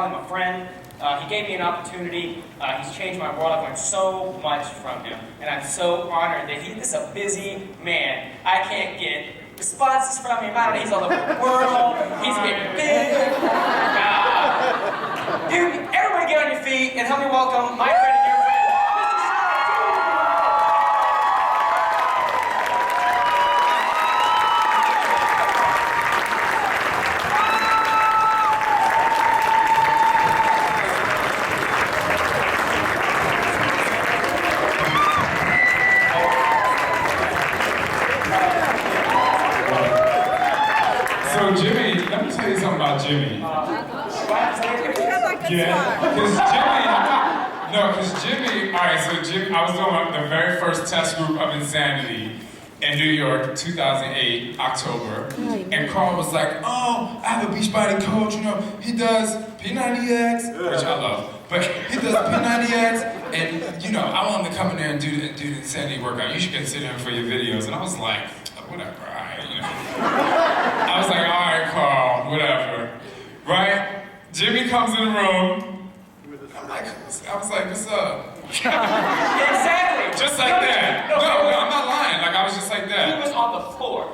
call him a friend. He gave me an opportunity. He's changed my world. I've learned so much from him. And I'm so honored that this is a busy man. I can't get responses from him. I don't know, he's all over the world. He's getting big. Dude, everybody get on your feet and help me welcome my friend and your friend, Mr. So Jimmy, let me tell you something about Jimmy. Yeah, because Jimmy, all right, so Jimmy, I was doing the very first test group of Insanity in New York, 2008, October, and Carl was like, oh, I have a Beachbody coach, you know, he does P90X, which I love, but he does P90X, and, you know, I want him to come in there and do the Insanity workout. You should consider him for your videos. And I was like, whatever, all right, you know. I was like, all right, Carl, whatever, right? Jimmy comes in the room. I was like, what's up? Exactly. Just like that. No, I'm not lying. Like, I was just like that. He was on the floor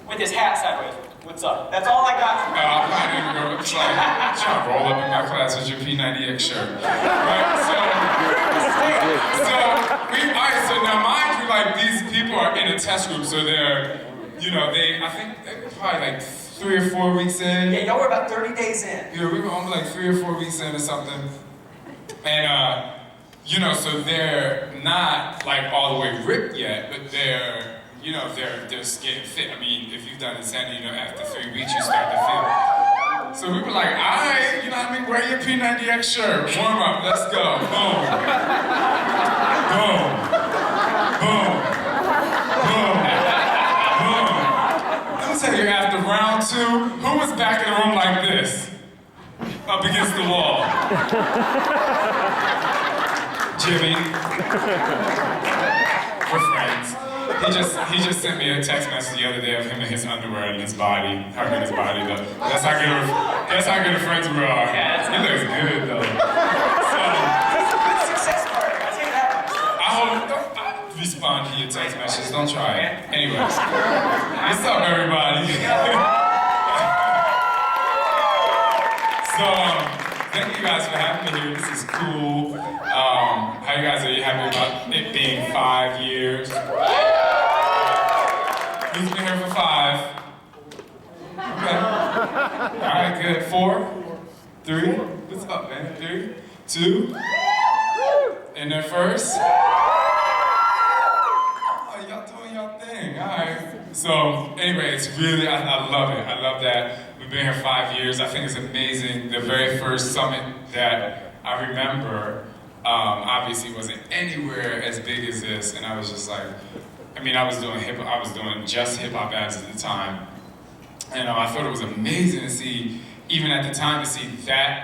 with his hat sideways. What's up? That's all I got from him. I'm not even going to try to roll up in my class with your P90X shirt. Right? So now mind you, like, these people are in a test group, so they're, you know, I think they were probably like 3 or 4 weeks in. Yeah, y'all were about 30 days in. Yeah, we were only like 3 or 4 weeks in or something. And, you know, so they're not like all the way ripped yet, but they're, you know, they're getting fit. I mean, if you've done Insanity, you know, after 3 weeks, you start to feel. So we were like, all right, you know what I mean, wear your P90X shirt, warm up, let's go, boom. Boom. Boom. Boom. Boom. Let me tell you, after round 2, who was back in the room like this? Up against the wall. Jimmy. We're friends. He just sent me a text message the other day of him in his underwear and his body, hugging his body though. That's how good of friends we are. Yeah, he looks good though. So, he's a good success partner, I'll tell you that much. Don't respond to your text messages, don't try it. Anyways, what's up everybody? So, thank you guys for having me here. This is cool. How you guys, are you happy about it being 5 years? Who's been here for 5? Okay. Alright, good. 4? 3? What's up, man? 3? 2? And then first? Oh, y'all doing y'all thing. Alright. So, anyway, it's really, I love it. I love that. We've been here 5 years. I think it's amazing. The very first summit that I remember, obviously wasn't anywhere as big as this, and I was just like, I mean, I was doing just hip-hop ads at the time, and I thought it was amazing to see, even at the time, to see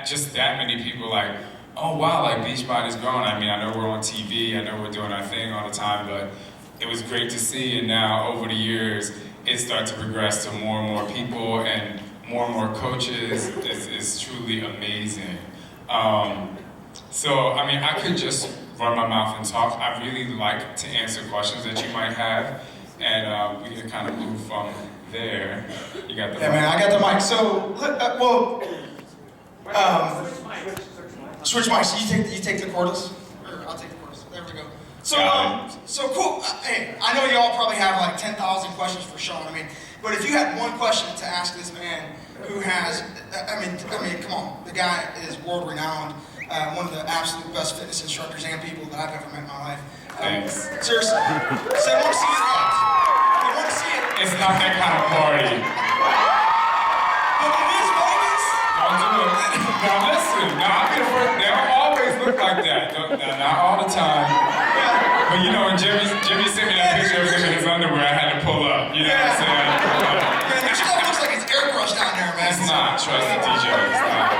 just that many people like, oh wow, like Beachbody's growing. I mean, I know we're on TV, I know we're doing our thing all the time, but it was great to see, and now over the years, it started to progress to more and more people, and more coaches. Is truly amazing. So, I mean, I could just run my mouth and talk. I really like to answer questions that you might have, and we can kind of move from there. You got the mic. Man, I got the mic. So, switch mics. You take the cordless, or I'll take the cordless. There we go. So, so cool. Hey, I know y'all probably have like 10,000 questions for Shaun. I mean, but if you had one question to ask this man who has, I mean, come on, the guy is world renowned. One of the absolute best fitness instructors and people that I've ever met in my life. Thanks. Seriously. So I want to see it. I want to see it. It's not that kind of party. But it is Vegas. Don't do it. Now listen, I'll be the first. They don't always look like that. Not all the time. But you know, when Jimmy sent me that picture of him in his underwear, I had to pull up. You know what I'm saying? I had to pull up. Man, your stuff looks like it's airbrushed down there, man. It's not. Trust the DJ. It's not.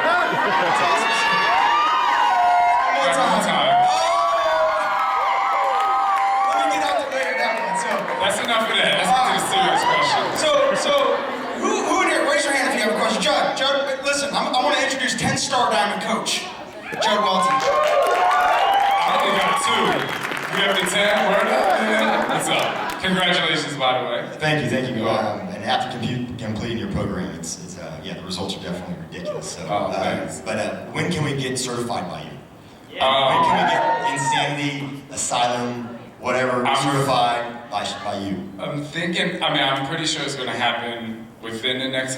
That's awesome. One time. Let me get out the way of that one. So that's enough of that. Let's get to the serious question. So who in here? Raise your hand if you have a question. Judd, listen. I want to introduce 10 Star Diamond Joe Welty. I only got 2. We have the 10. Word up, man. What's up? Congratulations, by the way. Thank you. And after completing your program, yeah, the results are definitely ridiculous. So, thanks. But when can we get certified by you? When Yeah. can we get Insanity, Asylum, whatever, certified by you? I'm thinking. I mean, I'm pretty sure it's going to happen within the next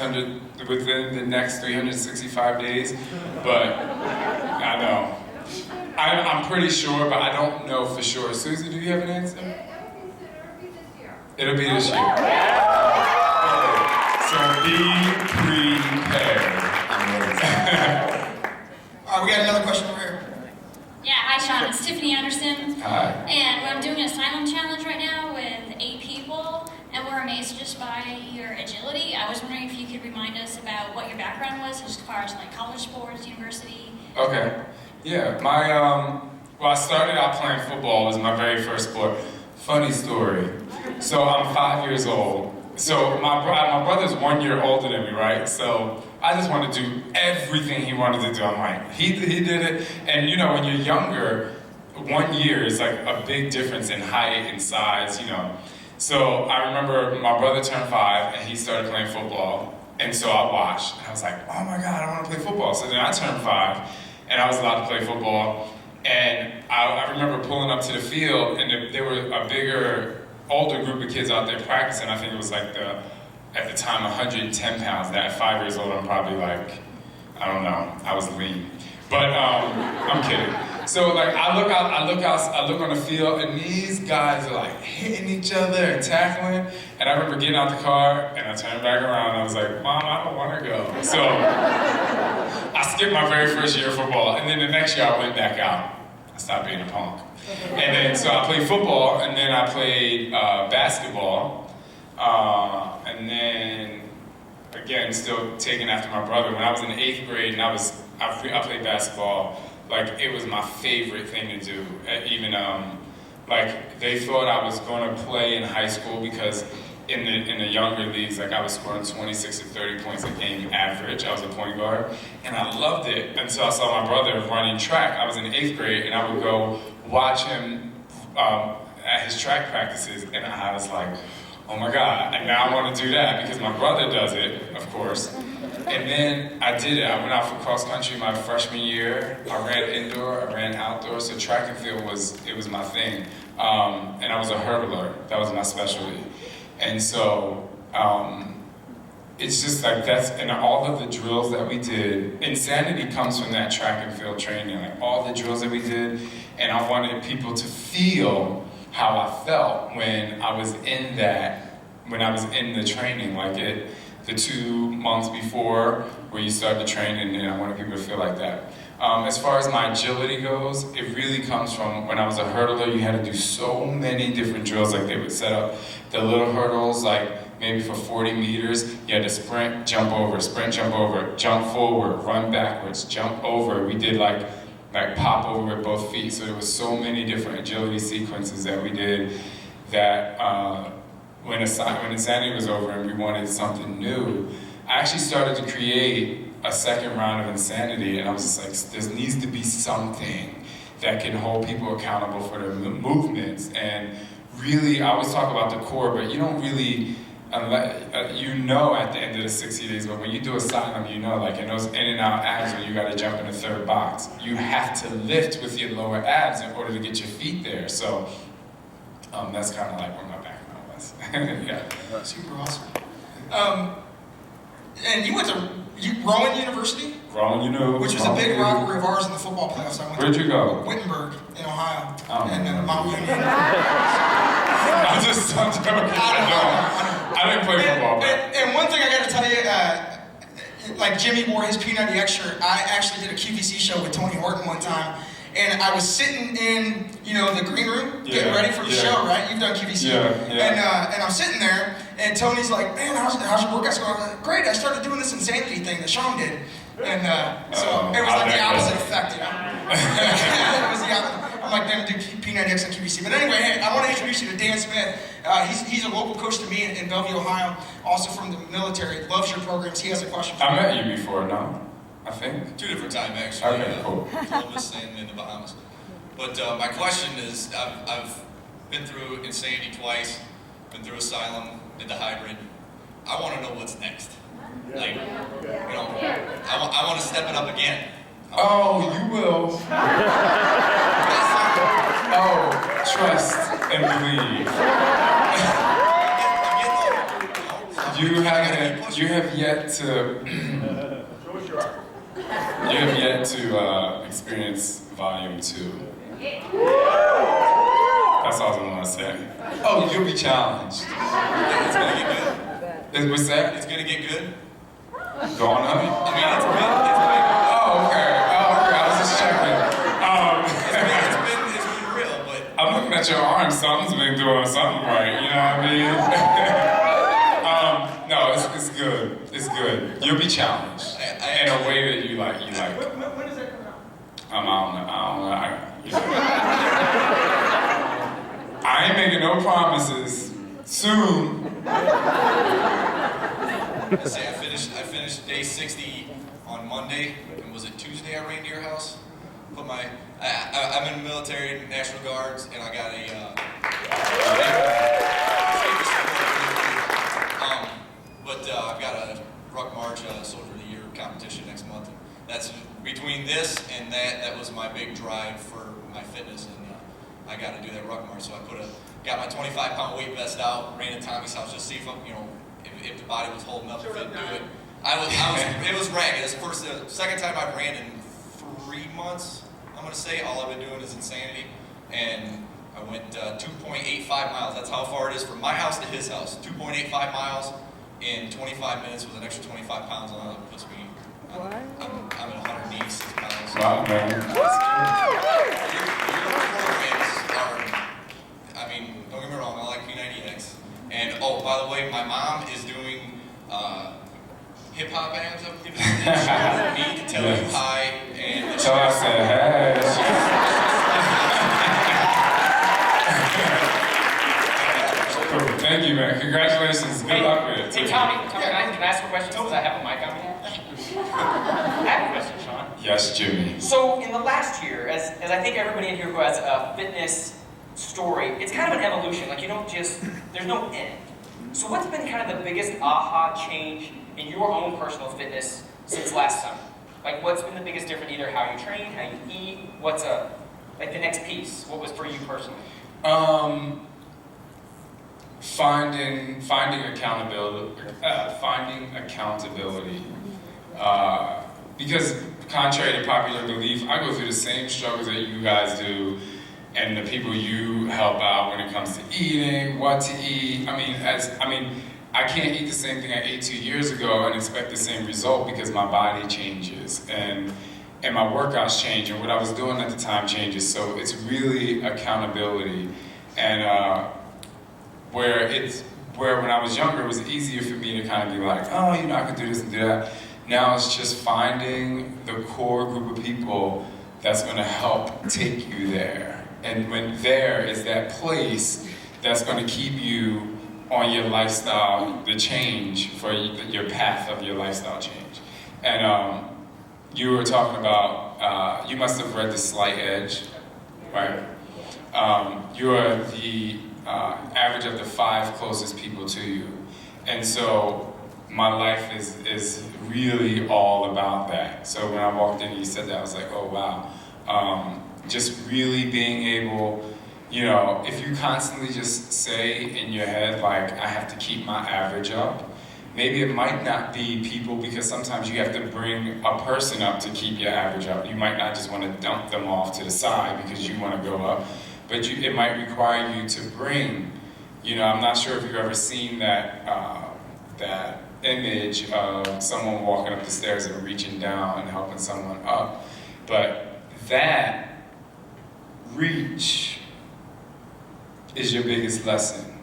365 days. But I know. I'm pretty sure, but I don't know for sure. Susie, do you have an answer? It'll be this year. So be prepared. All right, we got another question over here. Yeah, hi Shaun, it's Tiffany Anderson. Hi. And I'm doing an asylum challenge right now with 8 people, and we're amazed just by your agility. I was wondering if you could remind us about what your background was, as far as like college sports, university. Okay. Yeah, well, I started out playing football. It was my very first sport. Funny story. So I'm 5 years old. So my brother's 1 year older than me, right? So I just wanted to do everything he wanted to do. I'm like, he did it. And you know, when you're younger, 1 year is like a big difference in height and size, you know. So I remember my brother turned 5 and he started playing football. And so I watched and I was like, oh my God, I want to play football. So then I turned 5 and I was allowed to play football. And I remember pulling up to the field and there were a bigger, older group of kids out there practicing. I think it was like at the time, 110 pounds. That at 5 years old, I'm probably like, I don't know, I was lean. But I'm kidding. So like I look on the field and these guys are like hitting each other and tackling. And I remember getting out the car and I turned back around and I was like, Mom, I don't want to go. So I skipped my very first year of football. And then the next year I went back out. I stopped being a punk. And then, so I played football, and then I played basketball, and then, again, still taking after my brother. When I was in the 8th grade, and I played basketball, like, it was my favorite thing to do. Even, like, they thought I was going to play in high school because in the younger leagues, like I was scoring 26 to 30 points a game average. I was a point guard, and I loved it until I saw my brother running track. I was in 8th grade, and I would go watch him at his track practices, and I was like, oh my God, and now I want to do that because my brother does it, of course. And then I did it. I went out for cross country my freshman year. I ran indoor, I ran outdoor, so track and field was my thing. And I was a hurdler. That was my specialty. And so, it's just like and all of the drills that we did, insanity comes from that track and field training, like all the drills that we did, and I wanted people to feel how I felt when I was in the training, like the 2 months before where you start the training, and I wanted people to feel like that. As far as my agility goes, it really comes from when I was a hurtler. You had to do so many different drills. Like they would set up the little hurdles, like maybe for 40 meters. You had to sprint, jump over, jump forward, run backwards, jump over. We did like pop over with both feet. So there was so many different agility sequences that we did that when Insanity was over and we wanted something new, I actually started to create a second round of Insanity, and I was just like, there needs to be something that can hold people accountable for their movements. And really, I always talk about the core, but you don't really, you know at the end of the 60 days, but when you do Asylum, you know, like in those in and out abs when you gotta jump in the third box, you have to lift with your lower abs in order to get your feet there. So that's kind of like where my background was. Yeah. Super awesome. And you went to Rowan University? Rowan, you know. Which was a big rivalry of ours in the football playoffs. Where'd you go? Wittenberg in Ohio. Oh, and Mount Union. I'm just joking. I didn't play football. And one thing I got to tell you, like Jimmy wore his P90X shirt. I actually did a QVC show with Tony Horton one time. And I was sitting in, the green room, getting ready for the show, right? You've done QVC. And I'm sitting there, and Tony's like, man, how's your workouts going? I'm like, great, I started doing this Insanity thing that Shaun did. And so it was like the opposite effect, It was the opposite. I'm like, gonna do P90X and QVC. But anyway, hey, I want to introduce you to Dan Smith. He's a local coach to me in Bellevue, Ohio, also from the military. Loves your programs. He has a question for you. I met you before, no? I think. 2 different time actually. Okay, cool. Columbus and in the Bahamas. But my question is, I've been through insanity twice, been through asylum, did the hybrid. I want to know what's next. Like, I want to step it up again. Oh, you will. Oh, trust and believe. You have yet to experience volume 2. That's all I want to say. Oh, you'll be challenged. It's gonna get good. What's that? It's gonna get good. Going up? I mean, it's been Oh, okay. I was just checking. it's been real, but I'm looking at your arm. Something's been doing something right. You know what I mean? No, it's good. It's good. You'll be challenged in a way that you like. When is that coming out? I don't know. I ain't making no promises. Soon. I say I finished day 60 on Monday, and was it Tuesday I ran to your house? Put my, I'm in the military, National Guards, and I got I've got a Ruck March Soldier of the Year competition next month. And that's between this and that was my big drive for my fitness, and I got to do that Ruck March. So I got my 25-pound weight vest out, ran to Tommy's house just to see if the body was holding up, if it'd do it. It was ragged. It's the second time I've ran in 3 months. I'm gonna say all I've been doing is insanity, and I went 2.85 miles. That's how far it is from my house to his house. 2.85 miles in 25 minutes with an extra 25 pounds on it. Puts me. I'm at 186 pounds. Wow, man. Your programs are. I mean, don't get me wrong. I like P90X. And oh, by the way, my mom is doing hip hop abs up here. She wanted me to tell you hi and So I said, hey. Cool. Thank you, man. Congratulations. Good luck with it. Hey, Tommy, can I ask a question since I have a mic on me? I have a question, Shaun. Yes, Jimmy. So in the last year, as I think everybody in here who has a fitness story, it's kind of an evolution. Like, you don't just, there's no end. So what's been kind of the biggest aha change in your own personal fitness since last summer? Like, what's been the biggest difference, either how you train, how you eat, what's like the next piece? What was for you personally? Finding accountability. Because contrary to popular belief, I go through the same struggles that you guys do, and the people you help out when it comes to eating, what to eat. I can't eat the same thing I ate 2 years ago and expect the same result because my body changes and my workouts change and what I was doing at the time changes. So it's really accountability, and where when I was younger it was easier for me to kind of be like, oh, I can do this and do that. Now it's just finding the core group of people that's going to help take you there. And when there is that place that's going to keep you on your lifestyle, the change for your path of your lifestyle change. And you were talking about, you must have read The Slight Edge, right? You are the average of the 5 closest people to you. And so my life is really all about that. So when I walked in and you said that, I was like, oh wow. Just really being able, if you constantly just say in your head, like, I have to keep my average up, maybe it might not be people, because sometimes you have to bring a person up to keep your average up. You might not just want to dump them off to the side because you want to go up, but it might require you to bring, I'm not sure if you've ever seen that image of someone walking up the stairs and reaching down and helping someone up, but that reach is your biggest lesson.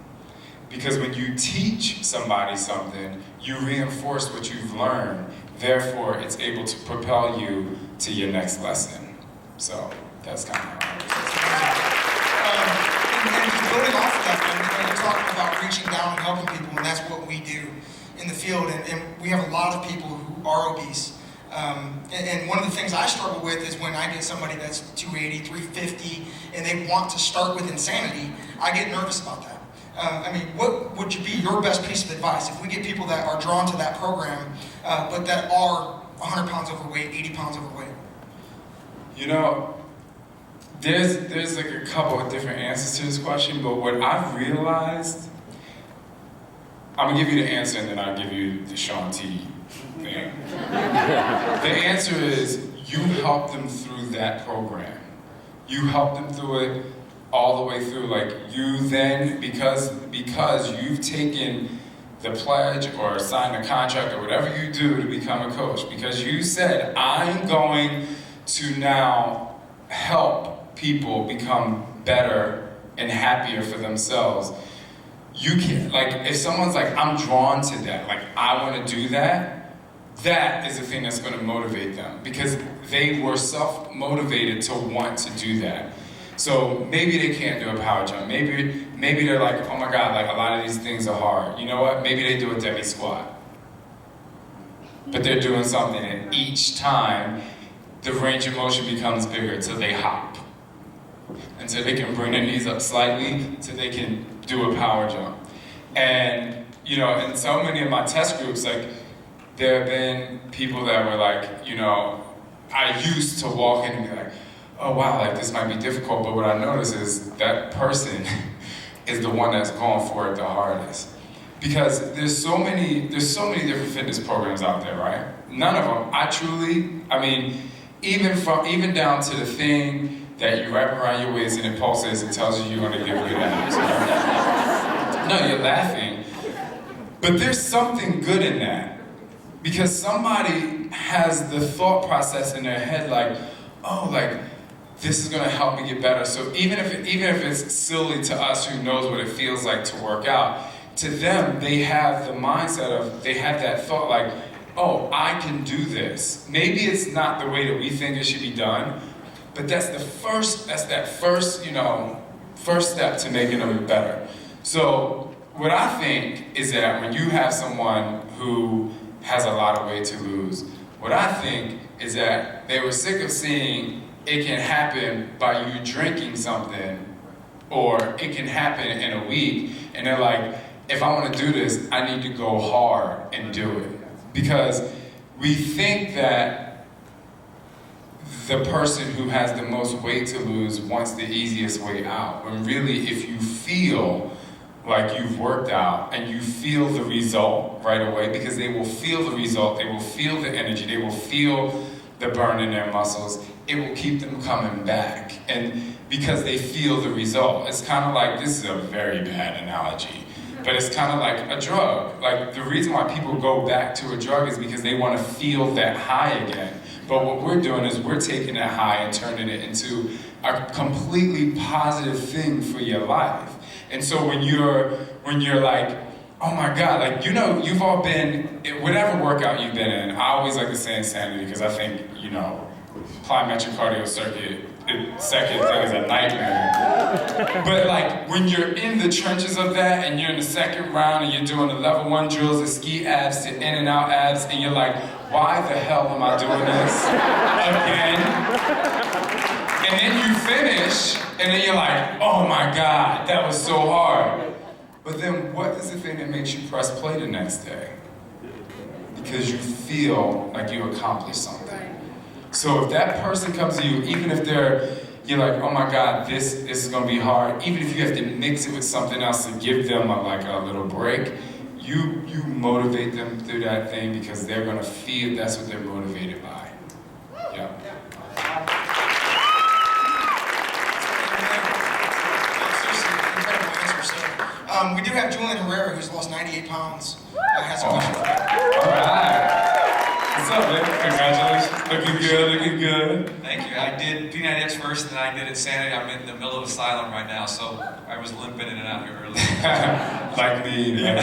Because when you teach somebody something, you reinforce what you've learned. Therefore, it's able to propel you to your next lesson. So that's kind of how And building off of that, when you're talking about reaching down and helping people, and that's what we do in the field. And we have a lot of people who are obese. And one of the things I struggle with is when I get somebody that's 280, 350, and they want to start with insanity, I get nervous about that. I mean, what would be your best piece of advice if we get people that are drawn to that program, but that are 100 pounds overweight, 80 pounds overweight? You know, there's like a couple of different answers to this question, but what I've realized, I'm gonna give you the answer and then I'll give you the Shaun T thing. The answer is you help them through that program. You help them through it all the way through. Like you then, because you've taken the pledge or signed a contract or whatever you do to become a coach, because you said, I'm going to now help people become better and happier for themselves. You can, like, if someone's like, I'm drawn to that, like, I want to do that, that is the thing that's going to motivate them because they were self-motivated to want to do that. So maybe they can't do a power jump. Maybe they're like, oh my God, like a lot of these things are hard. You know what? Maybe they do a Debbie squat. But they're doing something, and each time the range of motion becomes bigger until they hop. Until they can bring their knees up slightly, until they can do a power jump. And, you know, in so many of my test groups, like, there have been people that were like, you know, I used to walk in and be like, oh wow, like this might be difficult, but what I notice is that person is the one that's going for it the hardest. Because there's so many different fitness programs out there, right? None of them, I mean, even down to the thing that you wrap around your waist and it pulsates and tells you you're gonna give good abs. Right? No, you're laughing. But there's something good in that. Because somebody has the thought process in their head like, oh, like, this is gonna help me get better. So even if it's silly to us who knows what it feels like to work out, to them, they have the mindset of, they have that thought like, oh, I can do this. Maybe it's not the way that we think it should be done, but that's that first, you know, first step to making them better. So what I think is that when you have someone who has a lot of weight to lose, what I think is that they were sick of seeing it can happen by you drinking something, or it can happen in a week, and they're like, if I want to do this, I need to go hard and do it. Because we think that the person who has the most weight to lose wants the easiest way out, when really if you feel like you've worked out and you feel the result right away, because they will feel the result, they will feel the energy, they will feel the burn in their muscles, it will keep them coming back. And because they feel the result, it's kind of like, this is a very bad analogy, but it's kind of like a drug. Like the reason why people go back to a drug is because they want to feel that high again. But what we're doing is we're taking that high and turning it into a completely positive thing for your life. And so when you're like, oh my God, like, you know, you've all been, whatever workout you've been in, I always like to say insanity because I think, you know, plyometric cardio circuit, second thing is a nightmare. But like, when you're in the trenches of that and you're in the second round and you're doing the level 1 drills, the ski abs, the in and out abs, and you're like, why the hell am I doing this again? And then you finish, and then you're like, oh my God, that was so hard. But then what is the thing that makes you press play the next day? Because you feel like you accomplished something. So if that person comes to you, even if you're like, oh my God, this is gonna be hard, even if you have to mix it with something else to give them a little break, you motivate them through that thing because they're gonna feel that's what they're motivated by. Yeah. We do have Julian Herrera, who's lost 98 pounds. Has a question. All right. What's up, man? Congratulations. Looking good. Thank you. I did P90X first, and then I did Insanity. I'm in the middle of asylum right now, so I was limping in and out here earlier. Like me, man.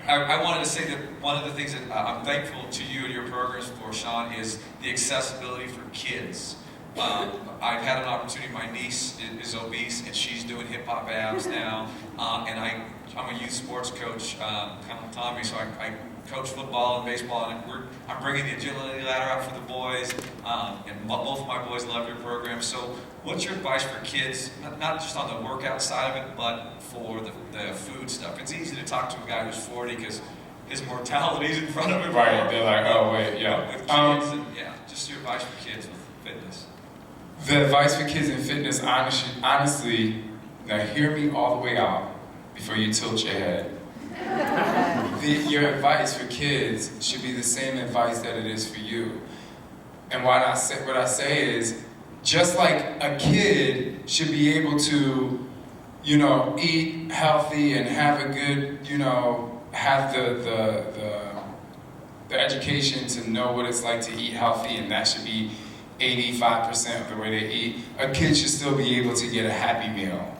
I wanted to say that one of the things that I'm thankful to you and your programs for, Shaun, is the accessibility for kids. I've had an opportunity. My niece is obese, and she's doing hip hop abs now. And I'm a youth sports coach, kind of Tommy, so I coach football and baseball, and I'm bringing the agility ladder out for the boys. And both of my boys love your program. So, what's your advice for kids, not just on the workout side of it, but for the food stuff? It's easy to talk to a guy who's 40 because his mortality's in front of him. Right, they're like, oh wait, yeah. With kids, and yeah, just your advice for kids with fitness. The advice for kids in fitness, honestly, now hear me all the way out before you tilt your head. Your advice for kids should be the same advice that it is for you. And what I say is, just like a kid should be able to, eat healthy and have a good, have the education to know what it's like to eat healthy, and that should be 85% of the way they eat. A kid should still be able to get a happy meal.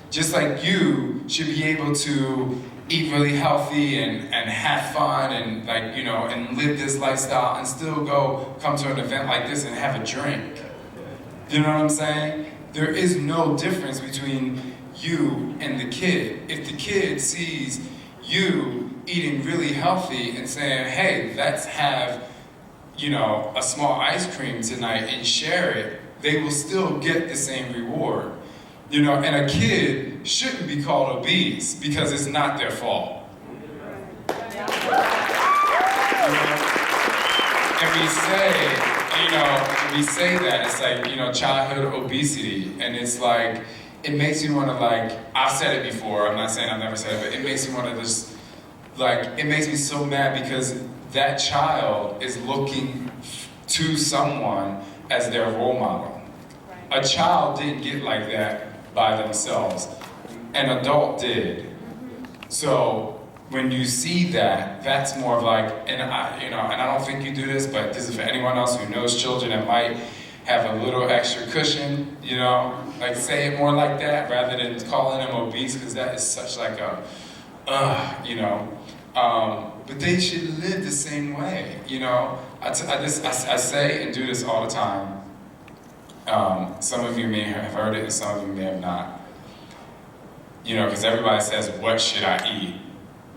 Just like you should be able to eat really healthy and have fun and and live this lifestyle and still come to an event like this and have a drink. You know what I'm saying? There is no difference between you and the kid. If the kid sees you eating really healthy and saying, hey, let's have, a small ice cream tonight and share it, they will still get the same reward. And a kid shouldn't be called obese because it's not their fault. And we say that, it's like, childhood obesity, and it's like, it makes you want to I've said it before, I'm not saying I've never said it, but it makes me want to just, it makes me so mad because that child is looking to someone as their role model. A child didn't get like that by themselves. An adult did. So when you see that, that's more of and I don't think you do this, but this is for anyone else who knows children that might have a little extra cushion, say it more like that rather than calling them obese, because that is such but they should live the same way, I say and do this all the time. Some of you may have heard it and some of you may have not. Because everybody says, what should I eat?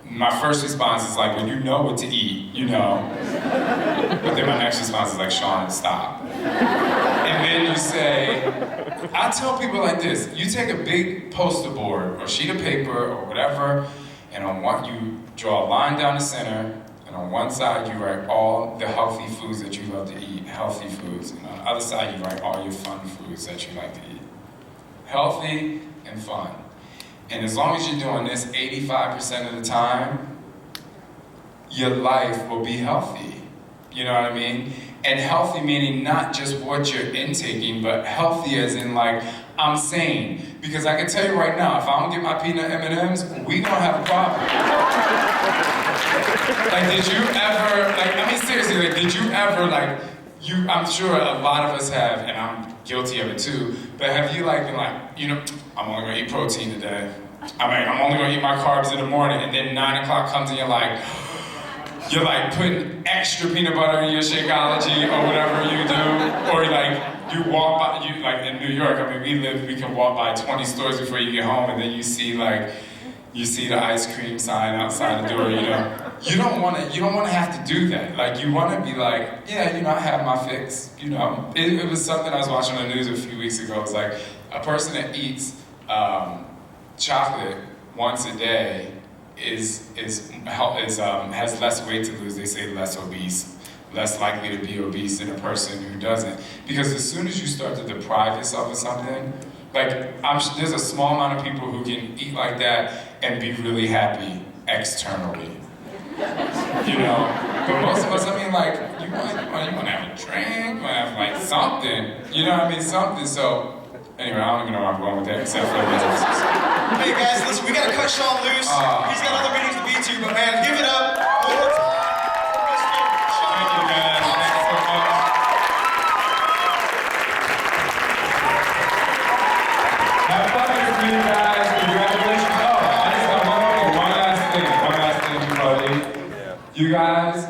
My first response is well, you know what to eat, But then my next response is Shaun, stop. And then you say, I tell people like this, you take a big poster board or sheet of paper or whatever, and on one, you draw a line down the center, and on one side you write all the healthy foods that you love to eat, healthy foods, and on the other side you write all your fun foods that you like to eat. Healthy and fun. And as long as you're doing this 85% of the time, your life will be healthy. You know what I mean? And healthy meaning not just what you're intaking, but healthy as in I'm sane. Because I can tell you right now, if I don't get my peanut M&Ms, we gonna have a problem. Did you ever, seriously, did you ever, I'm sure a lot of us have, and I'm guilty of it too, but have you been I'm only gonna eat protein today. I'm only gonna eat my carbs in the morning, and then 9 o'clock comes and you're putting extra peanut butter in your Shakeology or whatever you do, or you walk by, in New York, we can walk by 20 stores before you get home, and then you see the ice cream sign outside the door, You don't want to have to do that. You want to be I have my fix, It was something I was watching on the news a few weeks ago. It was a person that eats chocolate once a day has less weight to lose. They say less obese, less likely to be obese than a person who doesn't. Because as soon as you start to deprive yourself of something, there's a small amount of people who can eat like that and be really happy externally. But most of us, you want to have a drink, you want to have something, something. So anyway, I don't even know where I'm going with that, except for Hey guys, listen, we gotta cut Shaun loose. He's got other meetings to be to, but man, give it up one more time. Thank you guys. Thanks so much. Have fun for you guys. Congratulations. I just got one last thing before I leave. You guys,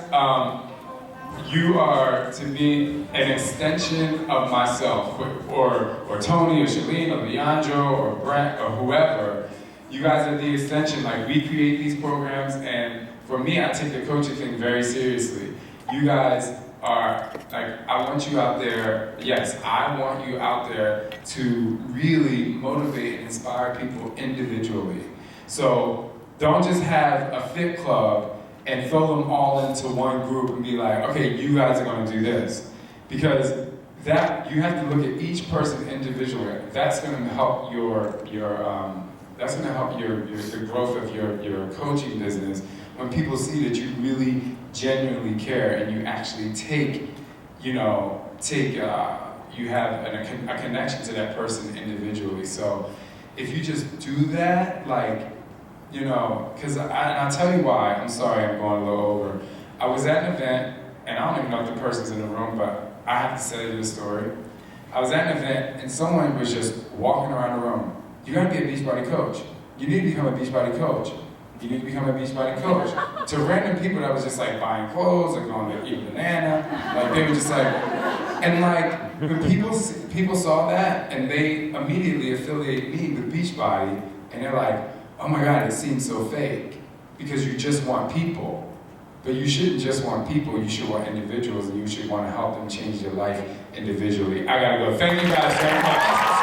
You are to be an extension of myself, or Tony, or Shalene, or Leandro, or Brent, or whoever. You guys are the extension. Like, we create these programs, and for me, I take the coaching thing very seriously. You guys are, like, I want you out there, yes, I want you out there to really motivate and inspire people individually. So don't just have a fit club and throw them all into one group and be like, okay, you guys are gonna do this. Because that, you have to look at each person individually. That's gonna help that's gonna help the growth of your coaching business when people see that you really genuinely care and you actually you have a connection to that person individually. So if you just do that, like, because I'll tell you why. I'm sorry, I'm going a little over. I was at an event, and I don't even know if the person's in the room, but I have to tell you this story. I was at an event, and someone was just walking around the room. You gotta be a Beachbody coach. You need to become a Beachbody coach. You need to become a Beachbody coach. To random people that was just like buying clothes or going to eat a banana, like they were just like, and like when people saw that and they immediately affiliate me with Beachbody, and they're like, oh my God, it seems so fake because you just want people. But you shouldn't just want people, you should want individuals, and you should want to help them change their life individually. I gotta go. Thank you guys very much.